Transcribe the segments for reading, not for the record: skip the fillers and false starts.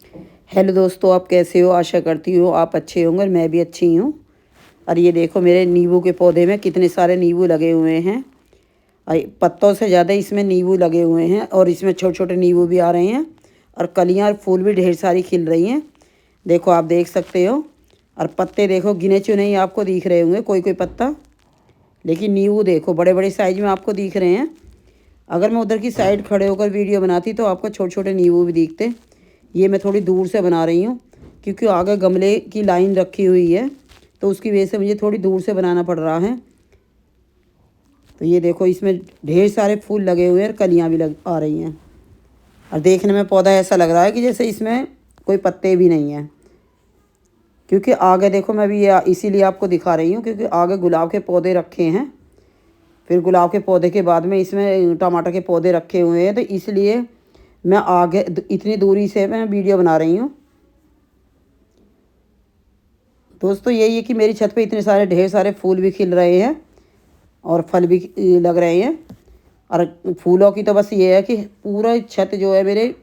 Hello दोस्तों, आप कैसे हो? आशा करती हूँ आप अच्छे होंगे और मैं भी अच्छी हूँ। और ये देखो मेरे नींबू के पौधे में कितने सारे नींबू लगे हुए हैं। पत्तों से ज़्यादा इसमें नींबू लगे हुए हैं और इसमें छोटे छोटे नींबू भी आ रहे हैं और कलियाँ और फूल भी ढेर सारी खिल रही हैं। देखो, आप देख सकते हो। और पत्ते देखो, गिने चुने ही आपको दिख रहे होंगे कोई कोई पत्ता, लेकिन नींबू देखो बड़े बड़े साइज में आपको दिख रहे हैं। अगर मैं उधर की साइड खड़े होकर वीडियो बनाती तो आपको छोटे छोटे नींबू भी दिखते। ये मैं थोड़ी दूर से बना रही हूँ क्योंकि आगे गमले की लाइन रखी हुई है, तो उसकी वजह से मुझे थोड़ी दूर से बनाना पड़ रहा है। तो ये देखो, इसमें ढेर सारे फूल लगे हुए हैं और कलियाँ भी लग आ रही हैं। और देखने में पौधा ऐसा लग रहा है कि जैसे इसमें कोई पत्ते भी नहीं हैं, क्योंकि आगे देखो, मैं भी ये इसीलिए आपको दिखा रही हूँ क्योंकि आगे गुलाब के पौधे रखे हैं। फिर गुलाब के पौधे के बाद में इसमें टमाटर के पौधे रखे हुए हैं, तो इसलिए मैं आगे इतनी दूरी से मैं वीडियो बना रही हूँ। दोस्तों, यही है कि मेरी छत पे इतने सारे ढेर सारे फूल भी खिल रहे हैं और फल भी लग रहे हैं। और फूलों की तो बस ये है कि पूरा छत जो है मेरे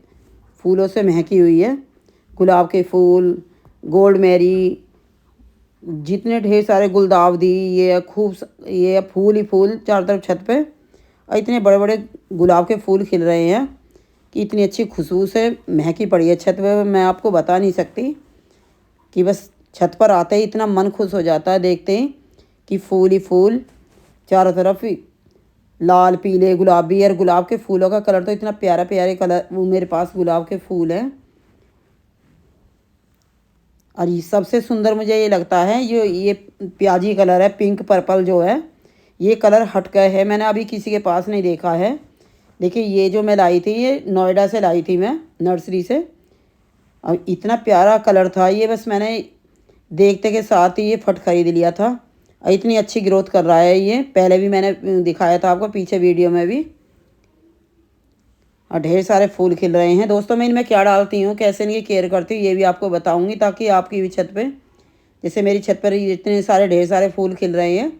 फूलों से महकी हुई है। गुलाब के फूल, गोल्ड मैरी, जितने ढेर सारे गुलदावदी, ये फूल ही फूल चारों तरफ छत पे। और इतने बड़े बड़े गुलाब के फूल खिल रहे हैं कि इतनी अच्छी खुशबू से महकी पड़ी है छत पे, मैं आपको बता नहीं सकती। कि बस छत पर आते ही इतना मन खुश हो जाता है देखते ही कि फूल ही फूल चारों तरफ ही, लाल पीले गुलाबी। और गुलाब के फूलों का कलर तो इतना प्यारा प्यारे कलर, वो मेरे पास गुलाब के फूल हैं। और ये सबसे सुंदर मुझे ये लगता है, ये प्याजी कलर है, पिंक पर्पल जो है, ये कलर हटका है, मैंने अभी किसी के पास नहीं देखा है। देखिए, ये जो मैं लाई थी ये नोएडा से लाई थी मैं, नर्सरी से। और इतना प्यारा कलर था ये, बस मैंने देखते के साथ ही ये फट खरीद लिया था। और इतनी अच्छी ग्रोथ कर रहा है ये, पहले भी मैंने दिखाया था आपको पीछे वीडियो में भी। और ढेर सारे फूल खिल रहे हैं। दोस्तों, मैं इनमें क्या डालती हूँ, कैसे इनकी केयर करती हूँ, ये भी आपको बताऊँगी, ताकि आपकी भी छत पे, जैसे मेरी छत पर इतने सारे ढेर सारे फूल खिल रहे हैं,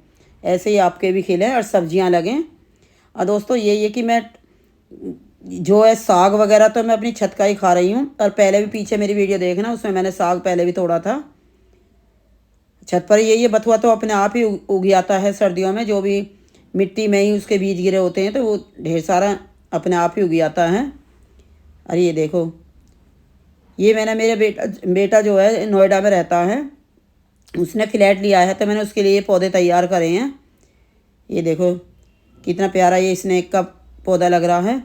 ऐसे ही आपके भी खिलें और सब्जियाँ लगें। और दोस्तों, ये कि मैं जो है साग वगैरह तो मैं अपनी छत का ही खा रही हूँ। और पहले भी पीछे मेरी वीडियो देखना, उसमें मैंने साग पहले भी तोड़ा था छत पर। ये बथुआ तो अपने आप ही उग जाता है सर्दियों में, जो भी मिट्टी में ही उसके बीज गिरे होते हैं तो वो ढेर सारा अपने आप ही उग जाता है। और ये देखो, ये मैंने मेरे बेटा जो है नोएडा में रहता है, उसने फ्लैट लिया है, तो मैंने उसके लिए पौधे तैयार करे हैं। ये देखो कितना प्यारा ये स्नेक का पौधा लग रहा है।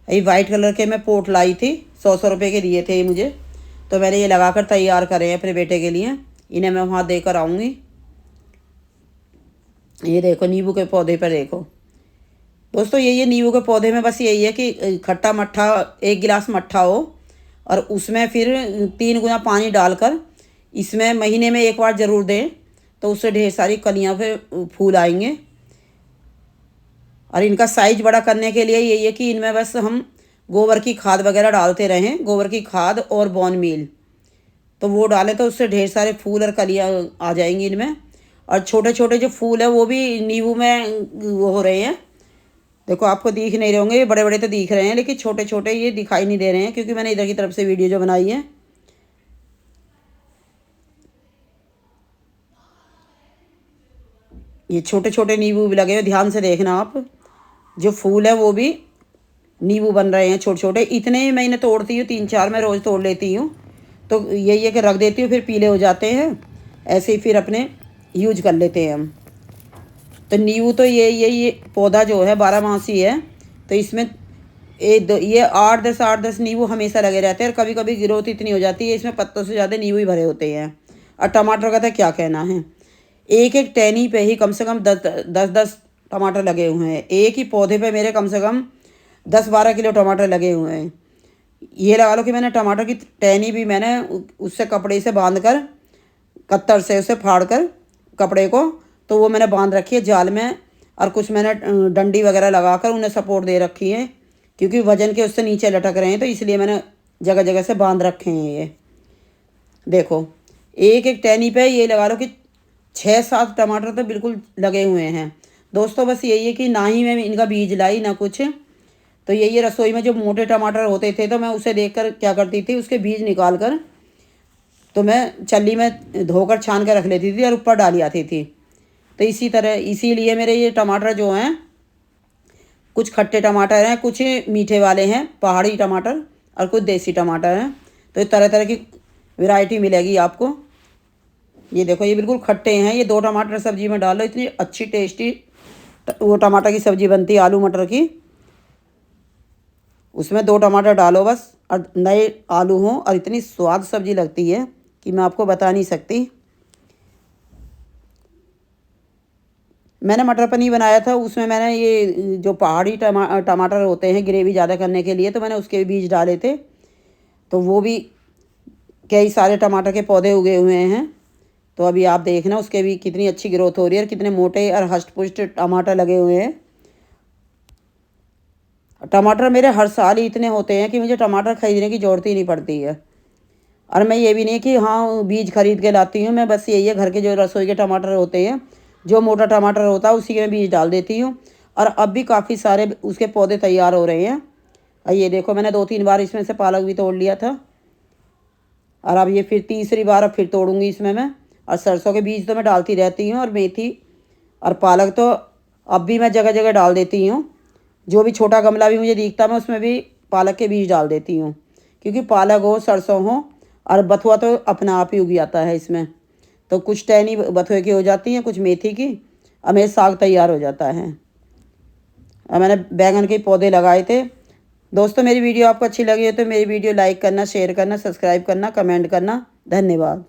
ये वाइट कलर के मैं पोट लाई थी, 100 रुपये के दिए थे ये मुझे, तो मैंने ये लगाकर तैयार करे हैं अपने बेटे के लिए। इन्हें मैं वहाँ देकर आऊँगी। ये देखो नींबू के पौधे पर देखो दोस्तों, ये नींबू के पौधे में बस यही है कि खट्टा मट्ठा, 1 गिलास मट्ठा हो और उसमें फिर 3 गुना पानी डालकर इसमें महीने में एक बार ज़रूर दें, तो उससे ढेर सारी कलियाँ फिर फूल आएंगे। और इनका साइज बड़ा करने के लिए यही है कि इनमें बस हम गोबर की खाद वगैरह डालते रहें, गोबर की खाद और बोन मील, तो वो डालें तो उससे ढेर सारे फूल और कलियाँ आ जाएंगी इनमें। और छोटे छोटे जो फूल है वो भी नींबू में वो हो रहे हैं। देखो, आपको दिख नहीं रहे होंगे, ये बड़े बड़े तो दिख रहे हैं, लेकिन छोटे छोटे ये दिखाई नहीं दे रहे हैं क्योंकि मैंने इधर की तरफ से वीडियो जो बनाई है। ये छोटे छोटे नींबू भी लगे हुए, ध्यान से देखना आप। जो फूल है वो भी नींबू बन रहे हैं छोटे छोटे। इतने ही मैं इन्हें तोड़ती हूँ, 3-4 मैं रोज़ तोड़ लेती हूँ। तो यही है कि रख देती हूँ, फिर पीले हो जाते हैं, ऐसे ही फिर अपने यूज कर लेते हैं हम। तो नींबू तो ये पौधा जो है 12 मासी है, तो इसमें ये 8-10 नींबू हमेशा लगे रहते हैं। और कभी कभी ग्रोथ इतनी हो जाती है, इसमें पत्तों से ज़्यादा नींबू ही भरे होते हैं। और टमाटर का तो क्या कहना है, एक एक टहनी पे ही कम से कम 10-10 टमाटर लगे हुए हैं। एक ही पौधे पे मेरे कम से कम 10-12 किलो टमाटर लगे हुए हैं। ये लगा लो कि मैंने टमाटर की टहनी भी मैंने उससे कपड़े से बांध कर, कत्तर से उसे फाड़ कर कपड़े को, तो वो मैंने बांध रखी है जाल में। और कुछ मैंने डंडी वगैरह लगाकर उन्हें सपोर्ट दे रखी है, क्योंकि वजन के उससे नीचे लटक रहे हैं, तो इसलिए मैंने जगह जगह से बांध रखे हैं। ये देखो, एक एक टहनी पे ये लगा लो कि 6-7 टमाटर तो बिल्कुल लगे हुए हैं। दोस्तों, बस यही है कि ना ही मैं इनका बीज लाई ना कुछ, तो ये रसोई में जो मोटे टमाटर होते थे तो मैं उसे देखकर क्या करती थी, उसके बीज निकाल कर तो मैं चल्ली में धोकर छान कर रख लेती थी और ऊपर डाली आती थी। तो इसी तरह इसीलिए मेरे ये टमाटर जो हैं, कुछ खट्टे टमाटर हैं, कुछ मीठे वाले हैं पहाड़ी टमाटर, और कुछ देसी टमाटर हैं। तो तरह तरह की वैरायटी मिलेगी आपको। ये देखो ये बिल्कुल खट्टे हैं। ये 2 टमाटर सब्जी में डालो, इतनी अच्छी टेस्टी वो टमाटर की सब्जी बनती है, आलू मटर की। उसमें 2 टमाटर डालो बस, और नए आलू हों, और इतनी स्वाद सब्जी लगती है कि मैं आपको बता नहीं सकती। मैंने मटर पनीर बनाया था, उसमें मैंने ये जो पहाड़ी टमाटर होते हैं ग्रेवी ज़्यादा करने के लिए, तो मैंने उसके बीज डाले थे। तो वो भी कई सारे टमाटर के पौधे उगे हुए हैं। तो अभी आप देखना उसके भी कितनी अच्छी ग्रोथ हो रही है, और कितने मोटे और हष्ट पुष्ट टमाटर लगे हुए हैं। टमाटर मेरे हर साल ही इतने होते हैं कि मुझे टमाटर खरीदने की ज़रूरत ही नहीं पड़ती है। और मैं ये भी नहीं कि हाँ बीज खरीद के लाती हूँ, मैं बस यही है घर के जो रसोई के टमाटर होते हैं, जो मोटा टमाटर होता है उसी के बीज डाल देती हूँ। और अब भी काफ़ी सारे उसके पौधे तैयार हो रहे हैं। और ये देखो मैंने 2-3 बार इसमें से पालक भी तोड़ लिया था, और अब ये फिर तीसरी बार अब फिर तोड़ूंगी इसमें मैं। और सरसों के बीज तो मैं डालती रहती हूँ, और मेथी और पालक तो अब भी मैं जगह जगह डाल देती हूँ। जो भी छोटा गमला भी मुझे दिखता मैं उसमें भी पालक के बीज डाल देती हूँ, क्योंकि पालक हो, सरसों हो, और बथुआ तो अपना आप ही उग जाता है इसमें। तो कुछ टहनी बथुए की हो जाती हैं, कुछ मेथी की, और मेरे साग तैयार हो जाता है। और मैंने बैंगन के पौधे लगाए थे। दोस्तों मेरी वीडियो आपको अच्छी लगी हो तो मेरी वीडियो लाइक करना, शेयर करना, सब्सक्राइब करना, कमेंट करना। धन्यवाद।